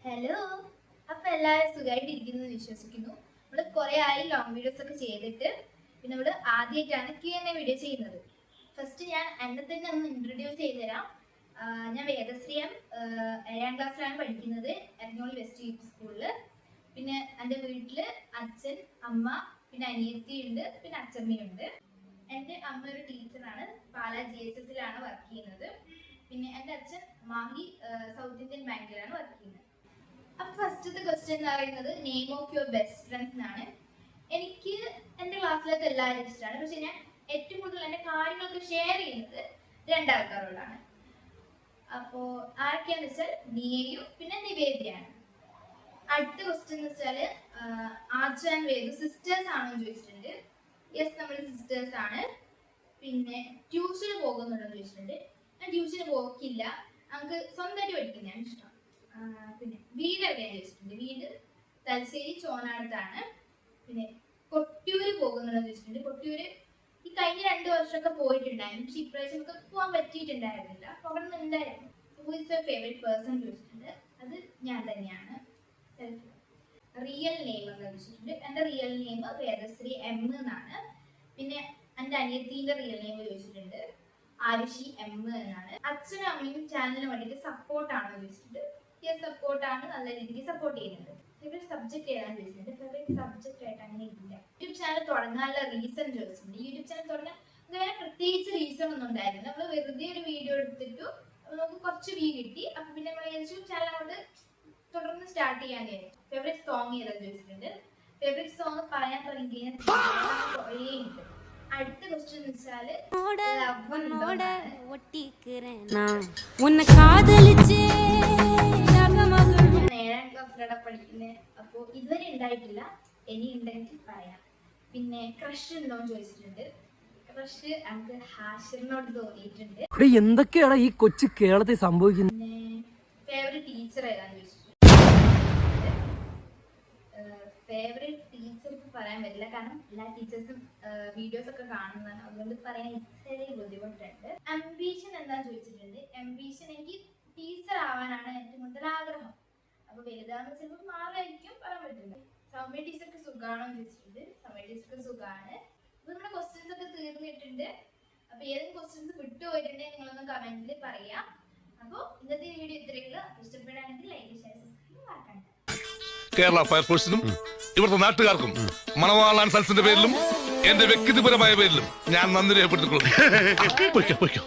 Hello, അപ്പൊ എല്ലാവരും സുഖമായിട്ടിരിക്കുന്നു വിശ്വസിക്കുന്നു. നമ്മള് കുറെ ആയി ലോങ് വീഡിയോസ് ഒക്കെ ചെയ്തിട്ട് പിന്നെ നമ്മള് ആദ്യമായിട്ടാണ് Q&A വീഡിയോ ചെയ്യുന്നത്. ഫസ്റ്റ് ഞാൻ എന്നെ തന്നെ ഒന്ന് ഇൻട്രൊഡ്യൂസ് ചെയ്ത് തരാം. ഞാൻ വേദശ്രീ എം 7ാം ക്ലാസ്സിലാണ് പഠിക്കുന്നത്, എറണാകുളം വെസ്റ്റ് യു പി സ്കൂളിൽ. പിന്നെ എൻ്റെ വീട്ടില് അച്ഛൻ, അമ്മ, പിന്നെ അനിയത്തി ഉണ്ട്, പിന്നെ അച്ഛമ്മയുണ്ട്. എൻ്റെ അമ്മ ഒരു ടീച്ചറാണ്, പാലാ GSSലാണ് വർക്ക് ചെയ്യുന്നത്. പിന്നെ എൻ്റെ അച്ഛൻ മാഹി സൗത്ത് ഇന്ത്യൻ ബാങ്കിലാണ് വർക്ക് ചെയ്യുന്നത്. അപ്പൊ ഫസ്റ്റത്തെ ക്വസ്റ്റ്യൻ എന്ന് പറയുന്നത് name of your best friends എന്നാണ്. എനിക്ക് എൻ്റെ ക്ലാസ്സിലൊക്കെ എല്ലാവരും ഇഷ്ടമാണ്, പക്ഷെ ഞാൻ ഏറ്റവും കൂടുതൽ എൻ്റെ കാര്യങ്ങളൊക്കെ ഷെയർ ചെയ്യുന്നത് രണ്ടാൾക്കാരോടാണ്. അപ്പോ ആരൊക്കെയാന്ന് വെച്ചാൽ നിയയും പിന്നെ നിവേദ്യയാണ്. അടുത്ത ക്വസ്റ്റ്യൻ എന്ന് വെച്ചാല് ആർച്ചു ആൻഡ് വേദു സിസ്റ്റേഴ്സ് ആണോ എന്ന് ചോദിച്ചിട്ടുണ്ട്. യെസ്, നമ്മൾ സിസ്റ്റേഴ്സ് ആണ്. പിന്നെ ട്യൂഷന് പോകുന്നുണ്ടോ എന്ന് ചോദിച്ചിട്ടുണ്ട്. ഞാൻ ട്യൂഷന് പോക്കില്ല, നമുക്ക് സ്വന്തമായിട്ട് പഠിക്കുന്നതാണ് ഇഷ്ടം. പിന്നെ വീട് എവിടെയാണെന്ന് ചോദിച്ചിട്ടുണ്ട്. വീട് തലശ്ശേരി ചോനാടത്താണ്. പിന്നെ കൊട്ടിയൂര് പോകുന്നുണ്ടോ എന്ന് ചോദിച്ചിട്ടുണ്ട്. കൊട്ടിയൂര് ഈ കഴിഞ്ഞ 2 വർഷമൊക്കെ പോയിട്ടുണ്ടായിരുന്നു, പക്ഷെ ഇപ്രാവശ്യം നമുക്ക് പോകാൻ പറ്റിയിട്ടുണ്ടായിരുന്നില്ല, പോകണമെന്നുണ്ടായിരുന്നു. Who is your favourite person ചോദിച്ചിട്ടുണ്ട്. അത് ഞാൻ തന്നെയാണ്. റിയൽ നെയിം എന്ന് ചോദിച്ചിട്ടുണ്ട്. എൻ്റെ റിയൽ നെയിം വേദശ്രീ എം എന്നാണ്. പിന്നെ എൻ്റെ അനിയത്തിന്റെ റിയൽ നെയിം ചോദിച്ചിട്ടുണ്ട്, ആരുഷി എം എന്നാണ്. അച്ഛനും അമ്മയും ചാനലിന് വേണ്ടിയിട്ട് സപ്പോർട്ടാണോ ചോദിച്ചിട്ടുണ്ട്. സപ്പോർട്ടാണ്, നല്ല രീതിക്ക് സപ്പോർട്ട് ചെയ്യുന്നുണ്ട്. ഫേവറേറ്റ് സബ്ജക്ട് ഏതാണെന്ന് ചോദിച്ചിട്ടുണ്ട്. ഫേവറേറ്റ് സബ്ജക്റ്റ് ആയിട്ട് അങ്ങനെ ഇല്ല. യൂട്യൂബ് ചാനൽ തുടങ്ങാനുള്ള റീസൺ ചോദിച്ചിട്ടുണ്ട്. യൂട്യൂബ് ചാനൽ തുടങ്ങാൻ അങ്ങനെ പ്രത്യേകിച്ച് റീസൺ ഒന്നും ഉണ്ടായിരുന്നില്ല. നമ്മൾ വെറുതെ ഒരു വീഡിയോ എടുത്തിട്ടു നമുക്ക് കുറച്ച് വ്യൂ കിട്ടി. അപ്പൊ പിന്നെ നമ്മൾ യൂട്യൂബ് ചാനൽ അങ്ങോട്ട് തുടർന്ന് സ്റ്റാർട്ട് ചെയ്യാൻ വിചാരിച്ചു. ഫേവറേറ്റ് സോങ് ഏതാണെന്ന് ചോദിച്ചിട്ടുണ്ട്. ഫേവറേറ്റ് സോങ് പറയാൻ തുടങ്ങി കഴിഞ്ഞാൽ കുറേ ഉണ്ട്. അടുത്ത ക്വസ്റ്റ്യൻ എന്ന് വെച്ചാല് ഞാൻ 7ാം ക്ലാസ്സിലാണ് പഠിക്കുന്നത്. അപ്പോ ഇതുവരെ ഉണ്ടായിട്ടില്ല, ഇനി ഉണ്ടെങ്കിൽ പറയാം. പിന്നെ ക്രഷ് ഉണ്ടോന്ന് ചോദിച്ചിട്ടുണ്ട്. ക്രഷ് നമുക്ക് ഹാഷിറിനോട് തോന്നിയിട്ടുണ്ട്. എന്തൊക്കെയാണ് ഈ കൊച്ചു കേരളത്തിൽ സംഭവിക്കുന്നത്? പിന്നെ ഫേവറേറ്റ് ടീച്ചർ ഏതാന്ന് ചോദിച്ചിട്ടുണ്ട്. ഫേവറേറ്റ് ടീച്ചർ പറയാൻ പറ്റില്ല, കാരണം എല്ലാ ടീച്ചേഴ്സും വീഡിയോസ് ഒക്കെ കാണുന്നതാണ്, അതുകൊണ്ട് പറയാൻ ഇത്രയും ബുദ്ധിമുട്ടുണ്ട്. അംബീഷൻ എന്താന്ന് ചോദിച്ചിട്ടുണ്ട്. അംബീഷൻ എനിക്ക് ടീച്ചർ ആവാനാണ് ഏറ്റവും കൂടുതൽ ആഗ്രഹം. അപ്പൊ വലുതാന്ന് ചിലപ്പോൾ മാറായിരിക്കും, പറയാൻ പറ്റില്ല. സൗമ്യ ടീച്ചർക്ക് സുഖാണോ എന്ന് ചോദിച്ചിട്ടുണ്ട്. സൗമ്യ ടീച്ചർക്ക് സുഖാണ്. അപ്പൊ നമ്മുടെ ക്വസ്റ്റ്യൻസ് ഒക്കെ തീർന്നിട്ടുണ്ട്. അപ്പൊ ഏതെങ്കിലും ക്വസ്റ്റ്യൻസ് വിട്ടുപോയിട്ടുണ്ടെങ്കിൽ നിങ്ങളൊന്ന് കമന്റിൽ പറയാം. അപ്പോൾ ഇന്നത്തെ വീഡിയോ ഇത്രയുള്ള, ഇഷ്ടപ്പെടുകയാണെങ്കിൽ ലൈക്ക്, ഷെയർ, സബ്സ്ക്രൈബ് ആക്കണ്ട. കേരള ഫയർഫോഴ്സിനും ഇവിടുത്തെ നാട്ടുകാർക്കും മണവാളാൻ സൽസിന്റെ പേരിലും എന്റെ വ്യക്തിപരമായ പേരിലും ഞാൻ നന്ദി രേഖപ്പെടുത്തിക്കൊള്ളുന്നു.